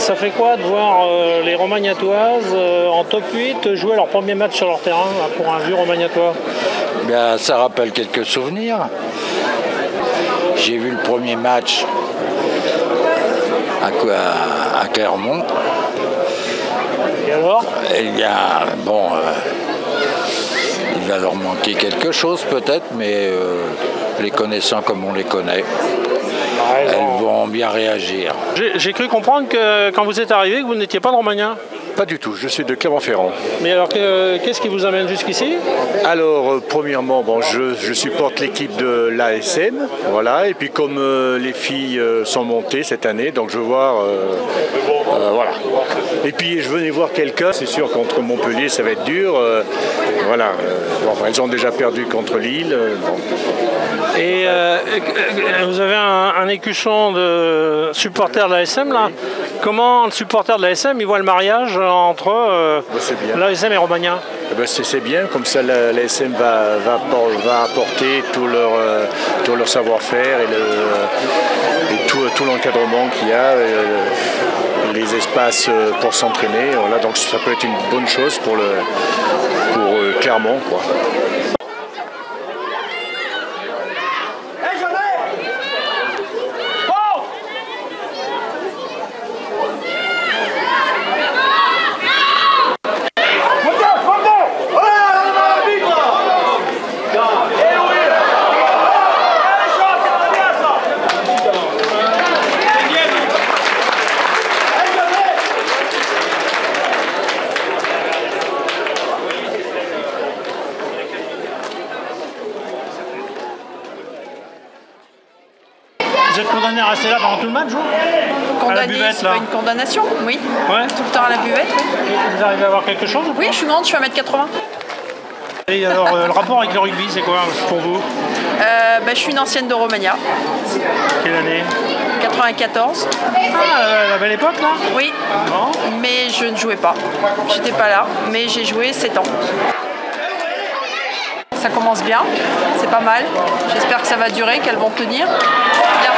Ça fait quoi de voir les Romagnatoises en top 8 jouer leur premier match sur leur terrain pour un vieux Romagnatois? Ben, ça rappelle quelques souvenirs. J'ai vu le premier match à Clermont. Et alors? Eh bien, bon, il va leur manquer quelque chose peut-être, mais les connaissant comme on les connaît, elles vont bien réagir. J'ai cru comprendre que quand vous êtes arrivé, que vous n'étiez pas de Romagna. Pas du tout, je suis de Clermont-Ferrand. Mais alors, qu'est-ce qui vous amène jusqu'ici? Alors, premièrement, bon, je supporte l'équipe de l'ASM, voilà, et puis comme les filles sont montées cette année, donc je veux voir, voilà. Et puis je venais voir quelqu'un, c'est sûr, contre Montpellier, ça va être dur, voilà. Bon, elles ont déjà perdu contre Lille. Bon. Et vous avez un écuchon de supporters de l'ASM là. Comment le supporter de l'ASM il voit le mariage entre l'ASM et Romagna? C'est bien, comme ça l'ASM va apporter tout leur savoir-faire et tout l'encadrement qu'il y a, les espaces pour s'entraîner. Voilà, donc ça peut être une bonne chose pour Clermont, quoi. Vous êtes condamné à rester là pendant tout le match, vous? Condamné, c'est pas une condamnation, oui. Ouais. Tout le temps à la buvette, oui. Vous arrivez à avoir quelque chose? Oui, je suis grande, je suis 1m80. Et alors, le rapport avec le rugby, c'est quoi pour vous? Je suis une ancienne de Romagna. Quelle année? 94. Ah, la belle époque, là? Oui, Bon. mais je ne jouais pas. J'étais pas là, mais j'ai joué 7 ans. Ça commence bien, c'est pas mal. J'espère que ça va durer, qu'elles vont tenir. Bien.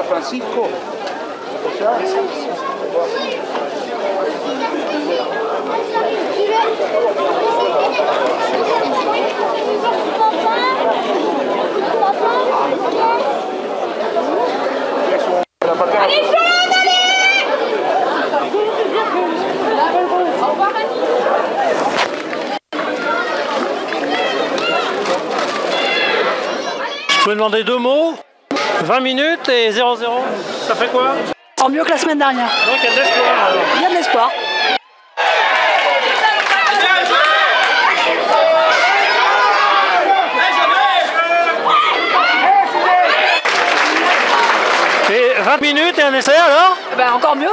Francisco. Je peux demander 2 mots? 20 minutes et 0-0. Ça fait quoi? En mieux que la semaine dernière. Donc il y a de l'espoir alors. Il y a de l'espoir. Et 20 minutes et un essai alors? Ben encore mieux.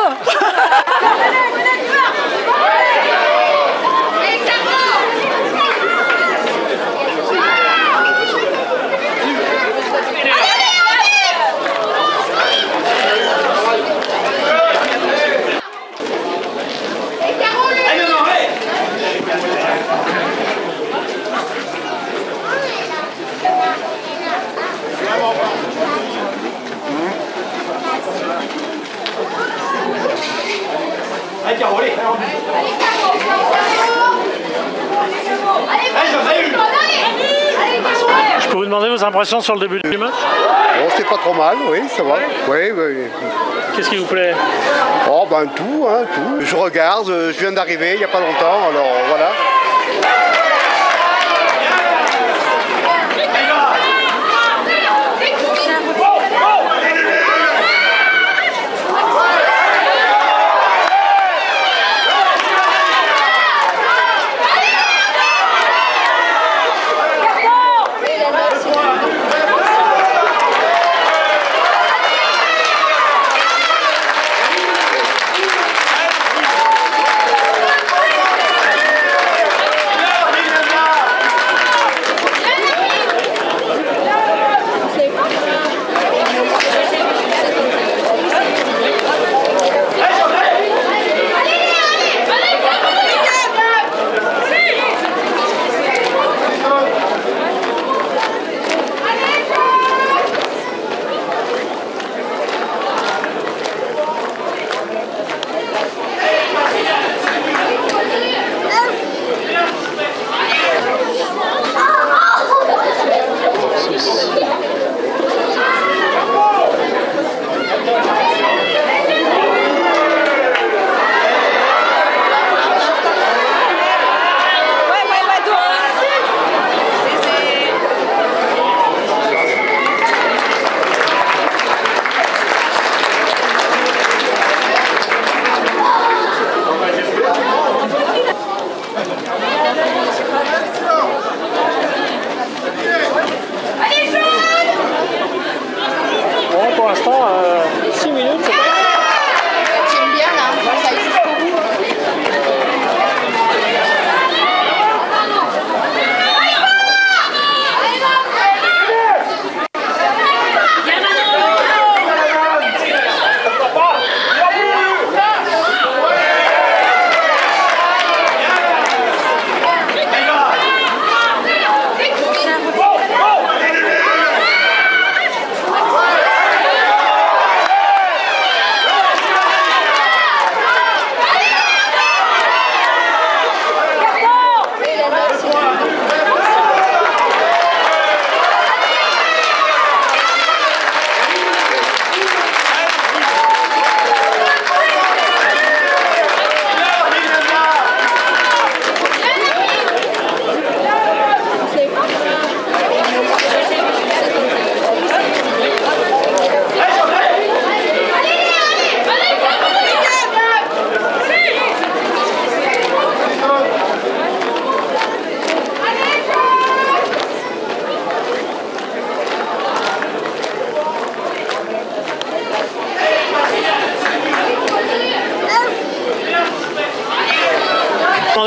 Je peux vous demander vos impressions sur le début du match? Bon, c'est pas trop mal, oui, ça va. Oui, oui. Qu'est-ce qui vous plaît? Oh, ben tout, hein, tout. Je regarde, je viens d'arriver il n'y a pas longtemps, alors voilà.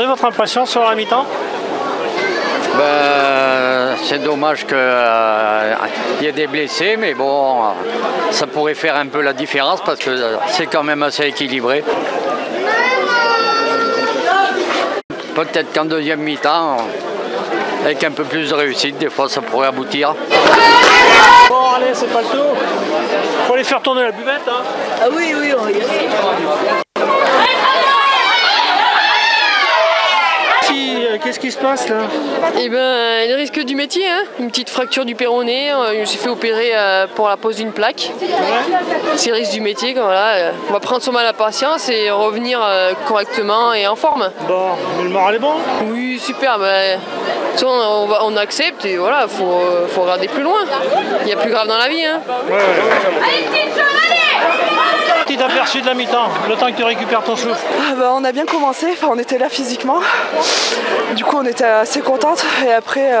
votre impression sur la mi-temps? C'est dommage qu'il y ait des blessés, mais bon, ça pourrait faire un peu la différence parce que c'est quand même assez équilibré. Peut-être qu'en deuxième mi-temps, avec un peu plus de réussite, des fois ça pourrait aboutir. Bon, allez, c'est pas le tout. Faut aller faire tourner la buvette. Hein. Ah oui, oui, on va y aller. Qu'est-ce qui se passe là? Eh ben, le risque du métier, hein. Une petite fracture du péroné, il s'est fait opérer pour la pose d'une plaque. C'est le risque du métier, voilà. On va prendre son mal à patience et revenir correctement et en forme. Bon, mais le moral est bon? Oui, super. On accepte et voilà, faut regarder plus loin. Il y a plus grave dans la vie. Hein. Ouais. Petit aperçu de la mi-temps, le temps que tu récupères ton souffle. On a bien commencé, on était là physiquement. Du coup on était assez contente et après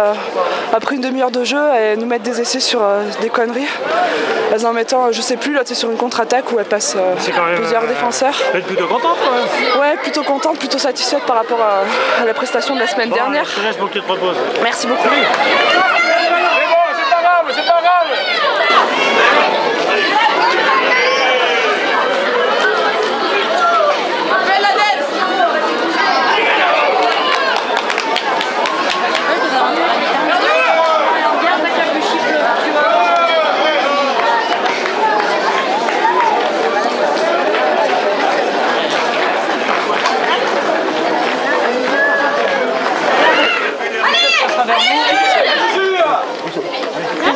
une demi-heure de jeu, elles nous mettent des essais sur des conneries. Elles en mettant, je sais plus, là c'est sur une contre-attaque où elles passent plusieurs défenseurs. Vous êtes plutôt contente quand même? Ouais, plutôt contente, plutôt satisfaite par rapport à la prestation de la semaine dernière. Je te laisse pour que tu te reposes. Merci beaucoup. C'est pas grave.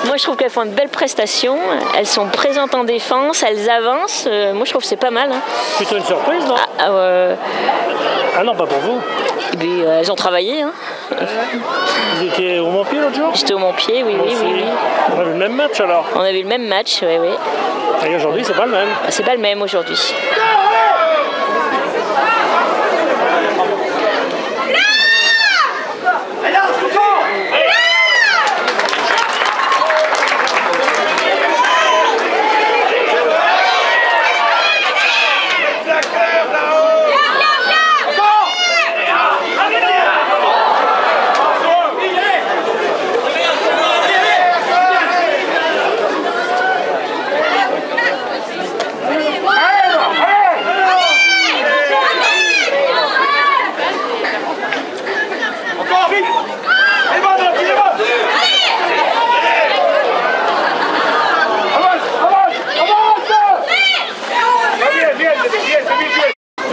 Moi je trouve qu'elles font de belles prestations, elles sont présentes en défense, elles avancent, moi je trouve que c'est pas mal. Hein. Plutôt une surprise, non? Ah non, pas pour vous. Et puis, elles ont travaillé. Hein. Vous étiez au Montpied l'autre jour? J'étais au Montpied, oui. On a vu le même match alors? On a vu le même match, oui. Et aujourd'hui c'est pas le même? C'est pas le même aujourd'hui.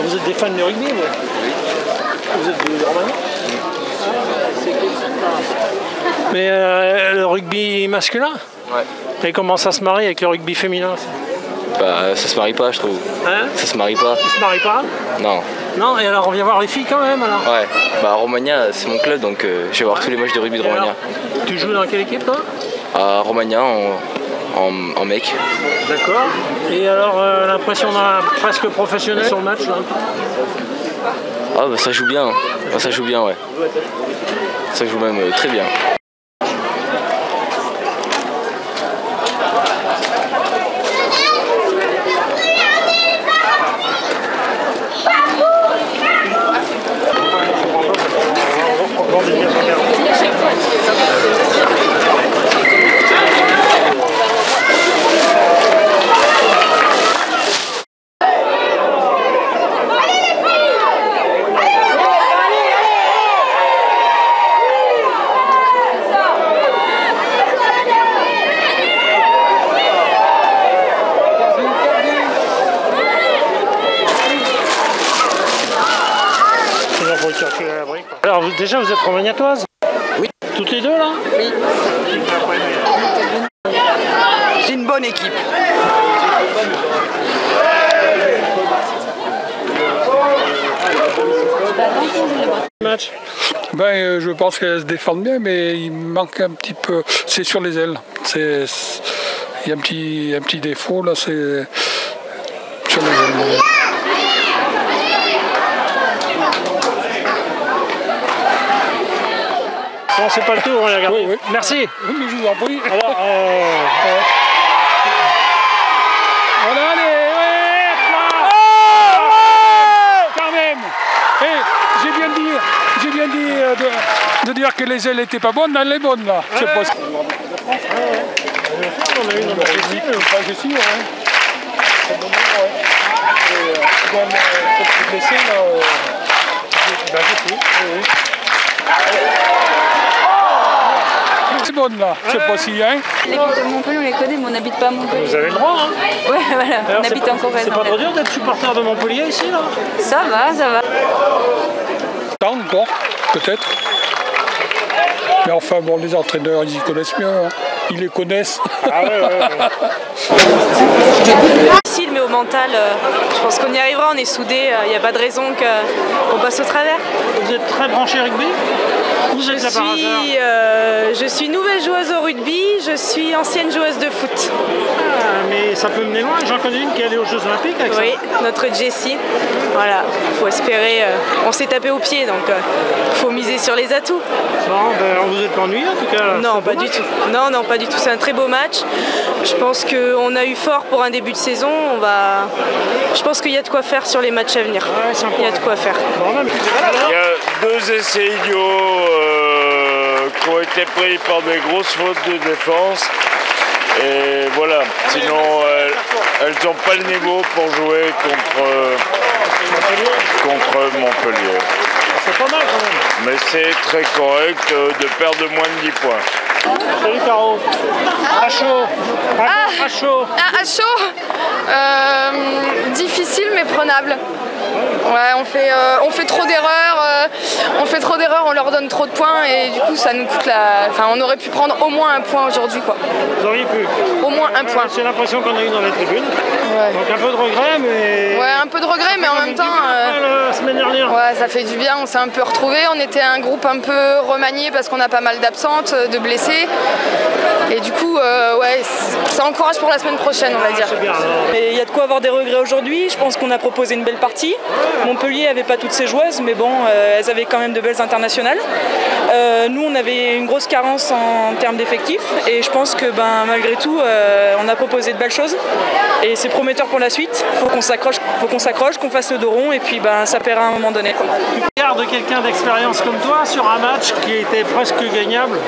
Vous êtes des fans de rugby, vous? Oui. Vous êtes du Romagnan? Mais le rugby masculin? Ouais. Et comment ça se marie avec le rugby féminin? Ça se marie pas, je trouve. Hein? Ça se marie pas. Ça se marie pas? Non. Non, et alors on vient voir les filles quand même alors? Ouais. Romagna, c'est mon club, donc je vais voir tous les matchs de rugby de Romagna. Tu joues dans quelle équipe toi? À Romagna, en mec. D'accord. Et alors l'impression d'un presque professionnel sur le match là? Ça joue bien. Ça joue bien, ouais. Ça joue même très bien. Alors déjà vous êtes romagnatoises? Oui. Toutes les deux là? Oui. C'est une bonne équipe. Match. Je pense qu'elles se défendent bien, mais il manque un petit peu. C'est sur les ailes. Il y a un petit défaut là, c'est sur les ailes. Bon, c'est pas le tour, on va regarder. Oui. Merci. Oui, mais je vous en prie. Alors, voilà, allez, quand même. J'ai bien dit. dit de dire que les ailes n'étaient pas bonnes, elle est bonne là. Ouais. C'est pas ça. On a eu dans la Jessie, Pas Jessie, ouais. Comme cette blessée là, Jessie, oui. C'est bonne là, c'est pas si hein. L'équipe de Montpellier, on les connaît, mais on n'habite pas à Montpellier. Vous avez le droit, hein? Ouais, voilà, on habite en Corrèze. C'est pas trop dur d'être supporter de Montpellier ici, là? Ça va, ça va. Tant encore, peut-être. Mais enfin, bon, les entraîneurs, ils y connaissent mieux. Hein. Ils les connaissent. Ah ouais. Difficile, mais au mental, je pense qu'on y arrivera, on est soudés, il n'y a pas de raison qu'on passe au travers. Vous êtes très branché rugby? Je suis nouvelle joueuse au rugby, je suis ancienne joueuse de foot. Ah, mais ça peut mener loin, j'en connais une qui est allée aux Jeux Olympiques avec ça. Oui, notre Jessie. Voilà, il faut espérer. On s'est tapé au pied, donc il faut miser sur les atouts. Bon, ben, vous êtes pas ennuyé en tout cas? Non, pas du tout. Non, pas du tout. C'est un très beau match. Je pense qu'on a eu fort pour un début de saison. Je pense qu'il y a de quoi faire sur les matchs à venir. Ouais, il y a de quoi faire. Il y a 2 essais idiots qui ont été pris par des grosses fautes de défense. Et voilà, sinon elles n'ont pas le niveau pour jouer contre Montpellier. C'est pas mal quand même. Mais c'est très correct de perdre moins de 10 points. Salut Caro. À chaud. À chaud. À chaud. Difficile mais prenable. Ouais, on fait trop d'erreurs, on leur donne trop de points et du coup ça nous coûte on aurait pu prendre au moins un point aujourd'hui quoi. Vous auriez pu. Au moins un point. C'est l'impression qu'on a eu dans les tribunes. Ouais. Donc un peu de regret mais. Ouais, un peu de regret mais en même temps. La semaine dernière. Ouais, ça fait du bien, on s'est un peu retrouvés, on était un groupe un peu remanié parce qu'on a pas mal d'absentes, de blessés. Et du coup, ouais, ça encourage pour la semaine prochaine, on va dire. Mais il y a de quoi avoir des regrets aujourd'hui. Je pense qu'on a proposé une belle partie. Montpellier n'avait pas toutes ses joueuses, mais bon, elles avaient quand même de belles internationales. Nous, on avait une grosse carence en termes d'effectifs. Et je pense que malgré tout, on a proposé de belles choses. Et c'est prometteur pour la suite. Faut qu'on s'accroche, qu'on fasse le dos rond, et puis ça paiera à un moment donné. Tu regardes quelqu'un d'expérience comme toi sur un match qui était presque gagnable?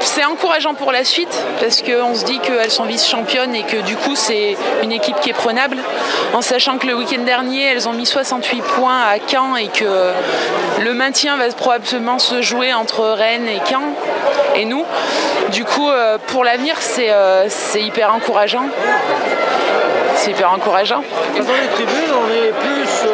C'est encourageant pour la suite parce qu'on se dit qu'elles sont vice-championnes et que du coup c'est une équipe qui est prenable, en sachant que le week-end dernier elles ont mis 68 points à Caen et que le maintien va probablement se jouer entre Rennes et Caen et nous. Du coup pour l'avenir c'est hyper encourageant. C'est hyper encourageant. Dans les tribunes on est plus...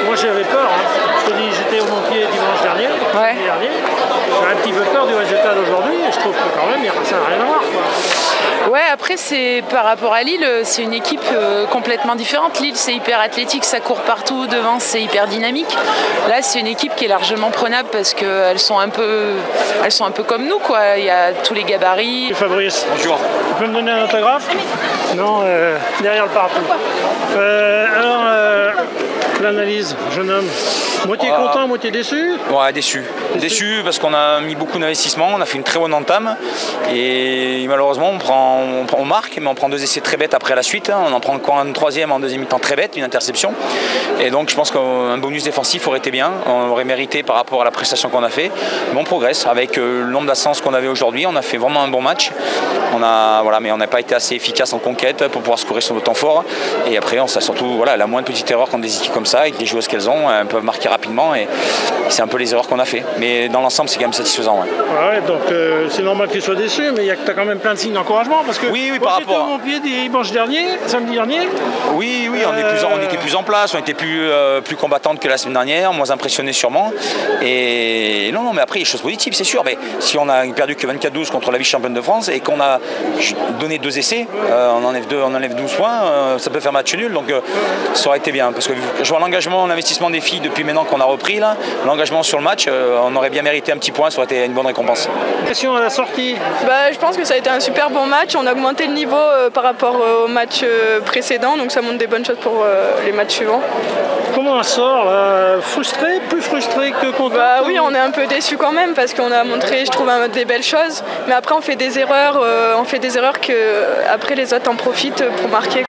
Moi j'avais peur, hein. Je te dis j'étais au Montpied dimanche dernier, J'ai un petit peu peur du résultat d'aujourd'hui et je trouve que quand même ça n'a rien à voir. Quoi. Ouais, après c'est par rapport à Lille, c'est une équipe complètement différente. Lille c'est hyper athlétique, ça court partout, devant c'est hyper dynamique. Là c'est une équipe qui est largement prenable parce qu'elles sont un peu comme nous quoi. Il y a tous les gabarits. Fabrice. Bonjour. Tu peux me donner un autographe? Non, derrière le parapluie. L'analyse, jeune homme. Moitié content, moitié déçu? Ouais, déçu. Déçu parce qu'on a mis beaucoup d'investissement, on a fait une très bonne entame et malheureusement on marque, mais on prend 2 essais très bêtes après la suite. On en prend encore un 3e en deuxième mi-temps très bête, une interception. Et donc je pense qu'un bonus défensif aurait été bien, on aurait mérité par rapport à la prestation qu'on a fait. Mais on progresse avec le nombre d'absences qu'on avait aujourd'hui, on a fait vraiment un bon match. Mais on n'a pas été assez efficace en conquête pour pouvoir scorer sur le temps fort. Et après on a surtout la moindre petite erreur contre des équipes comme ça, avec des joueuses qu'elles ont, elles peuvent marquer rapidement et c'est un peu les erreurs qu'on a fait. Mais dans l'ensemble c'est quand même satisfaisant. Ouais, donc c'est normal que tu sois déçu, mais tu as quand même plein de signes d'encouragement parce que oui, par rapport à mon pied samedi dernier. Oui, on était plus en place, on était plus combattantes que la semaine dernière, moins impressionnés sûrement. Et non, mais après il y a des choses positives, c'est sûr. Mais si on a perdu que 24-12 contre la vice-championne de France et qu'on a donné 2 essais, on enlève 12 points, ça peut faire match nul. Donc ça aurait été bien parce que je vois l'engagement, l'investissement des filles depuis maintenant qu'on a repris là, l'engagement sur le match, on aurait bien mérité un petit point, ça aurait été une bonne récompense. Question à la sortie. Je pense que ça a été un super bon match, on a augmenté le niveau par rapport au match précédent, donc ça montre des bonnes choses pour les matchs suivants. Comment on sort là? Frustré, plus frustré que content? Oui, on est un peu déçus quand même parce qu'on a montré, je trouve, des belles choses, mais après on fait des erreurs que après les autres en profitent pour marquer.